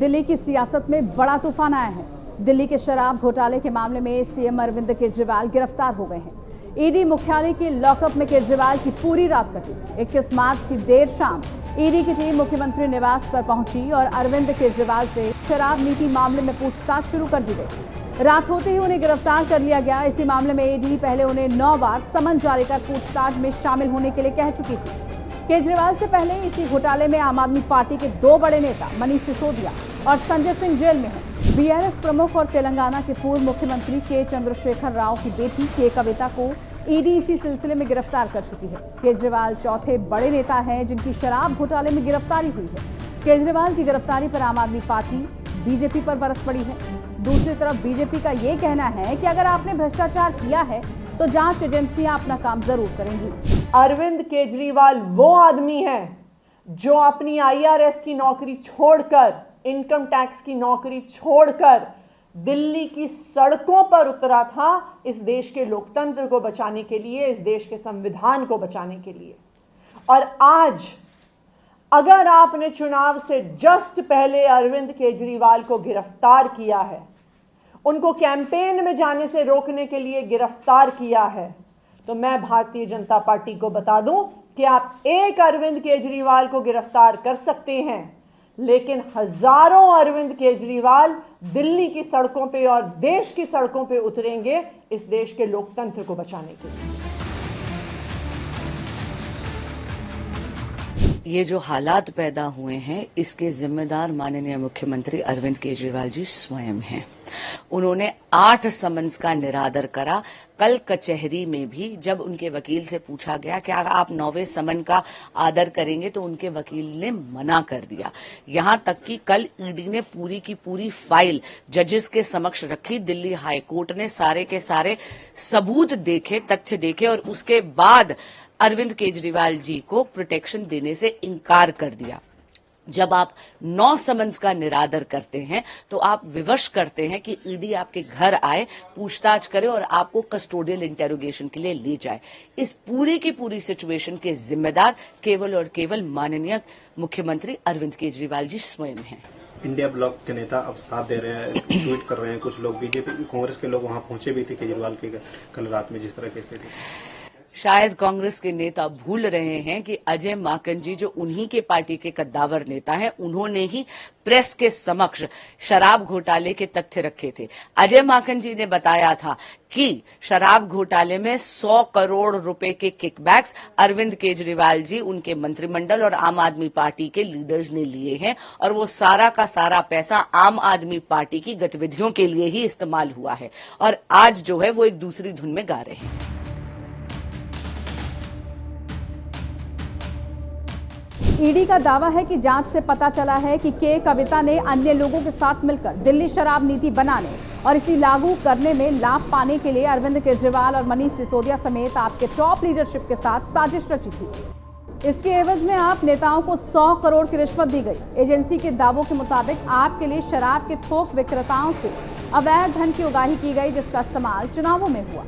दिल्ली की सियासत में बड़ा तूफान आया है। दिल्ली के शराब घोटाले के मामले में सीएम अरविंद केजरीवाल गिरफ्तार हो गए हैं। ईडी मुख्यालय की लॉकअप में केजरीवाल की पूरी रात कटी। 21 मार्च की देर शाम ईडी की टीम मुख्यमंत्री निवास पर पहुंची और अरविंद केजरीवाल से शराब नीति मामले में पूछताछ शुरू कर दी गई। रात होते ही उन्हें गिरफ्तार कर लिया गया। इसी मामले में ईडी पहले उन्हें 9 बार समन जारी कर पूछताछ में शामिल होने के लिए कह चुकी थी। केजरीवाल से पहले इसी घोटाले में आम आदमी पार्टी के 2 बड़े नेता मनीष सिसोदिया और संजय सिंह जेल में हैं। बीआरएस प्रमुख और तेलंगाना के पूर्व मुख्यमंत्री के चंद्रशेखर राव की बेटी के कविता को ईडी इसी सिलसिले में गिरफ्तार कर चुकी है। केजरीवाल चौथे बड़े नेता हैं जिनकी शराब घोटाले में गिरफ्तारी हुई है। केजरीवाल की गिरफ्तारी पर आम आदमी पार्टी बीजेपी पर बरस पड़ी है। दूसरी तरफ बीजेपी का ये कहना है कि अगर आपने भ्रष्टाचार किया है तो जांच एजेंसियां अपना काम जरूर करेंगी। अरविंद केजरीवाल वो आदमी है जो अपनी आईआरएस की नौकरी छोड़कर, इनकम टैक्स की नौकरी छोड़कर दिल्ली की सड़कों पर उतरा था इस देश के लोकतंत्र को बचाने के लिए, इस देश के संविधान को बचाने के लिए। और आज अगर आपने चुनाव से जस्ट पहले अरविंद केजरीवाल को गिरफ्तार किया है, उनको कैंपेन में जाने से रोकने के लिए गिरफ्तार किया है, तो मैं भारतीय जनता पार्टी को बता दूं कि आप एक अरविंद केजरीवाल को गिरफ्तार कर सकते हैं, लेकिन हजारों अरविंद केजरीवाल दिल्ली की सड़कों पे और देश की सड़कों पे उतरेंगे इस देश के लोकतंत्र को बचाने के लिए। ये जो हालात पैदा हुए हैं इसके जिम्मेदार माननीय मुख्यमंत्री अरविंद केजरीवाल जी स्वयं हैं। उन्होंने 8 समन्स का निरादर करा। कल कचहरी में भी जब उनके वकील से पूछा गया कि अगर आप 9वें समन का आदर करेंगे तो उनके वकील ने मना कर दिया। यहां तक कि कल ईडी ने पूरी की पूरी फाइल जजेस के समक्ष रखी। दिल्ली हाई कोर्ट ने सारे के सारे सबूत देखे, तथ्य देखे और उसके बाद अरविंद केजरीवाल जी को प्रोटेक्शन देने से इनकार कर दिया। जब आप 9 समन्स का निरादर करते हैं तो आप विवश करते हैं कि ईडी आपके घर आए, पूछताछ करे और आपको कस्टोडियल इंटेरोगेशन के लिए ले जाए। इस पूरी की पूरी सिचुएशन के जिम्मेदार केवल और केवल माननीय मुख्यमंत्री अरविंद केजरीवाल जी स्वयं हैं। इंडिया ब्लॉक के नेता अब साथ दे रहे हैं, ट्वीट कर रहे हैं। कुछ लोग बीजेपी कांग्रेस के लोग वहां पहुंचे भी थे केजरीवाल के कल रात में, जिस तरह की स्थिति। शायद कांग्रेस के नेता भूल रहे हैं कि अजय माकन जी जो उन्हीं के पार्टी के कद्दावर नेता हैं, उन्होंने ही प्रेस के समक्ष शराब घोटाले के तथ्य रखे थे। अजय माकन जी ने बताया था कि शराब घोटाले में 100 करोड़ रुपए के किकबैक्स अरविंद केजरीवाल जी, उनके मंत्रिमंडल और आम आदमी पार्टी के लीडर्स ने लिए हैं और वो सारा का सारा पैसा आम आदमी पार्टी की गतिविधियों के लिए ही इस्तेमाल हुआ है। और आज जो है वो एक दूसरी धुन में गा रहे हैं। ईडी का दावा है कि जांच से पता चला है कि के कविता ने अन्य लोगों के साथ मिलकर दिल्ली शराब नीति बनाने और इसी लागू करने में लाभ पाने के लिए अरविंद केजरीवाल और मनीष सिसोदिया समेत आपके टॉप लीडरशिप के साथ साजिश रची थी। इसके एवज में आप नेताओं को 100 करोड़ की रिश्वत दी गई। एजेंसी के दावों के मुताबिक आपके लिए शराब के थोक विक्रेताओं से अवैध धन की उगाही की गई, जिसका इस्तेमाल चुनावों में हुआ।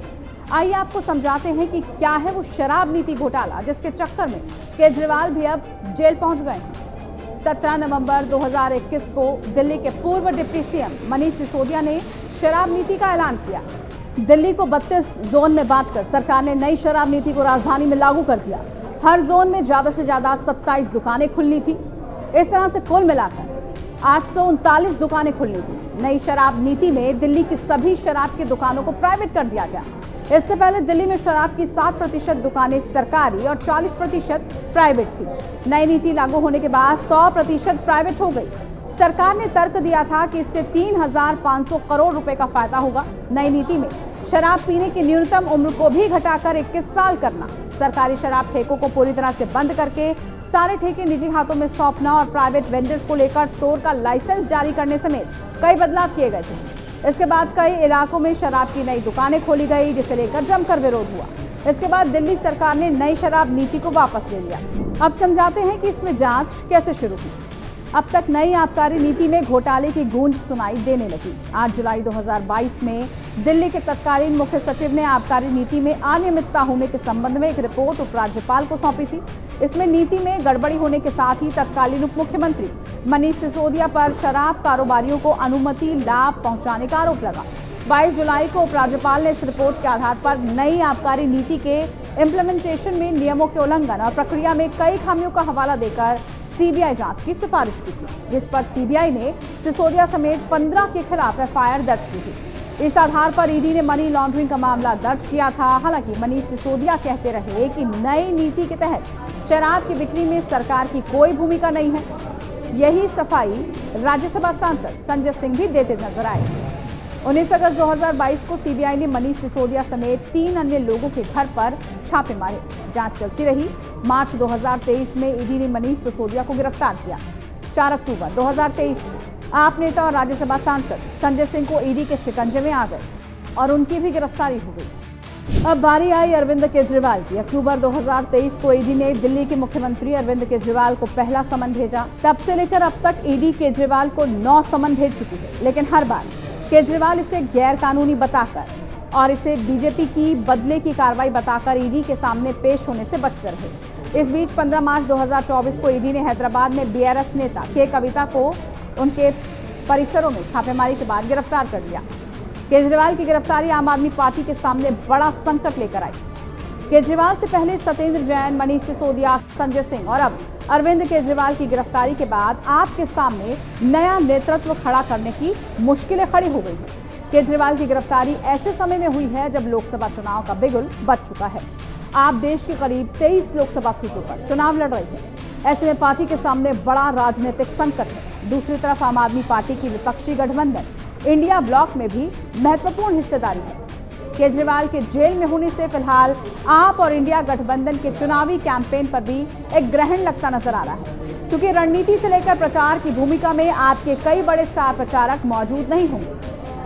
आइए आपको समझाते हैं कि क्या है वो शराब नीति घोटाला जिसके चक्कर में केजरीवाल भी अब जेल पहुंच गए हैं। 17 नवंबर 2021 को दिल्ली के पूर्व डिप्टी सीएम मनीष सिसोदिया ने शराब नीति का ऐलान किया। दिल्ली को 32 जोन में बांटकर सरकार ने नई शराब नीति को राजधानी में लागू कर दिया। हर जोन में ज्यादा से ज्यादा 27 दुकानें खुलनी थी। इस तरह से कुल मिलाकर 839 दुकानें खुलनी थी। नई शराब नीति में दिल्ली की सभी शराब की दुकानों को प्राइवेट कर दिया गया। इससे पहले दिल्ली में शराब की 7% दुकानें सरकारी और 40% प्राइवेट थी। नई नीति लागू होने के बाद 100% प्राइवेट हो गई। सरकार ने तर्क दिया था कि इससे 3,500 करोड़ रुपए का फायदा होगा। नई नीति में शराब पीने की न्यूनतम उम्र को भी घटाकर 21 साल करना, सरकारी शराब ठेकों को पूरी तरह से बंद करके सारे ठेके निजी हाथों में सौंपना और प्राइवेट वेंडर्स को लेकर स्टोर का लाइसेंस जारी करने समेत कई बदलाव किए गए थे। इसके बाद कई इलाकों में शराब की नई दुकानें खोली गई, जिसे लेकर जमकर विरोध हुआ। इसके बाद दिल्ली सरकार ने नई शराब नीति को वापस ले लिया। अब समझाते हैं कि इसमें जांच कैसे शुरू हुई। अब तक नई आबकारी नीति में घोटाले की गूंज सुनाई देने लगी। 8 जुलाई 2022 में दिल्ली के तत्कालीन मुख्य सचिव ने आबकारी नीति में अनियमितता होने के संबंध में एक रिपोर्ट उपराज्यपाल को सौंपी थी। इसमें नीति में गड़बड़ी होने के साथ ही तत्कालीन उप मुख्यमंत्री मनीष सिसोदिया पर शराब कारोबारियों को अनुमति लाभ पहुंचाने का आरोप लगा। 22 जुलाई को उपराज्यपाल ने इस रिपोर्ट के आधार पर नई आबकारी नीति के इम्प्लीमेंटेशन में नियमों के उल्लंघन और प्रक्रिया में कई खामियों का हवाला देकर सीबीआई जांच की सिफारिश की थी, जिस पर सीबीआई ने सिसोदिया समेत 15 के खिलाफ एफआईआर दर्ज की थी। इस आधार पर ईडी ने मनी लॉन्ड्रिंग का मामला दर्ज किया था। हालांकि मनीष सिसोदिया कहते रहे कि नई नीति के तहत शराब की बिक्री में सरकार की कोई भूमिका नहीं है। यही सफाई राज्यसभा सांसद संजय सिंह भी देते नजर आए। 19 अगस्त 2022 को सीबीआई ने मनीष सिसोदिया समेत 3 अन्य लोगों के घर पर छापे मारे। जांच चलती रही। मार्च 2023 में ईडी ने मनीष सिसोदिया को गिरफ्तार किया। 4 अक्टूबर 2023 को आप नेता और राज्यसभा सांसद संजय सिंह को ईडी के शिकंजे में आ गए और उनकी भी गिरफ्तारी हो गई। अब बारी आई अरविंद केजरीवाल की। अक्टूबर 2023 को ईडी ने दिल्ली के मुख्यमंत्री अरविंद केजरीवाल को पहला समन भेजा। तब से लेकर अब तक ईडी केजरीवाल को 9 समन भेज चुकी है, लेकिन हर बार केजरीवाल इसे गैर कानूनी बताकर और इसे बीजेपी की बदले की कार्रवाई बताकर ईडी के सामने पेश होने से बचते रहे। इस बीच 15 मार्च 2024 को ईडी ने हैदराबाद में बीआरएस नेता के कविता को उनके परिसरों में छापेमारी के बाद गिरफ्तार कर लिया। केजरीवाल की गिरफ्तारी आम आदमी पार्टी के सामने बड़ा संकट लेकर आई। केजरीवाल से पहले सत्येंद्र जैन, मनीष सिसोदिया, संजय सिंह और अब अरविंद केजरीवाल की गिरफ्तारी के बाद आपके सामने नया नेतृत्व खड़ा करने की मुश्किलें खड़ी हो गई हैं। केजरीवाल की गिरफ्तारी ऐसे समय में हुई है जब लोकसभा चुनाव का बिगुल बज चुका है। आप देश के करीब 23 लोकसभा सीटों पर चुनाव लड़ रहे हैं। ऐसे में पार्टी के सामने बड़ा राजनीतिक संकट है। दूसरी तरफ आम आदमी पार्टी की विपक्षी गठबंधन इंडिया ब्लॉक में भी महत्वपूर्ण हिस्सेदारी है। केजरीवाल के जेल में होने से फिलहाल आप और इंडिया गठबंधन के चुनावी कैंपेन पर भी एक ग्रहण लगता नजर आ रहा है, क्योंकि रणनीति से लेकर प्रचार की भूमिका में आपके कई बड़े स्टार प्रचारक मौजूद नहीं होंगे।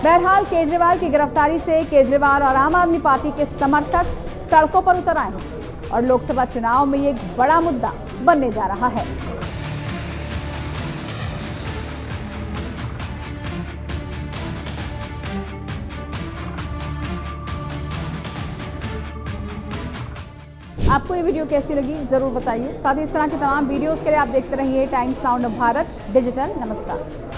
बहरहाल केजरीवाल की गिरफ्तारी से केजरीवाल और आम आदमी पार्टी के समर्थक सड़कों पर उतर आए हैं और लोकसभा चुनाव में ये एक बड़ा मुद्दा बनने जा रहा है। आपको ये वीडियो कैसी लगी जरूर बताइए। साथ ही इस तरह की तमाम वीडियोस के लिए आप देखते रहिए टाइम्स नाउ भारत डिजिटल। नमस्कार।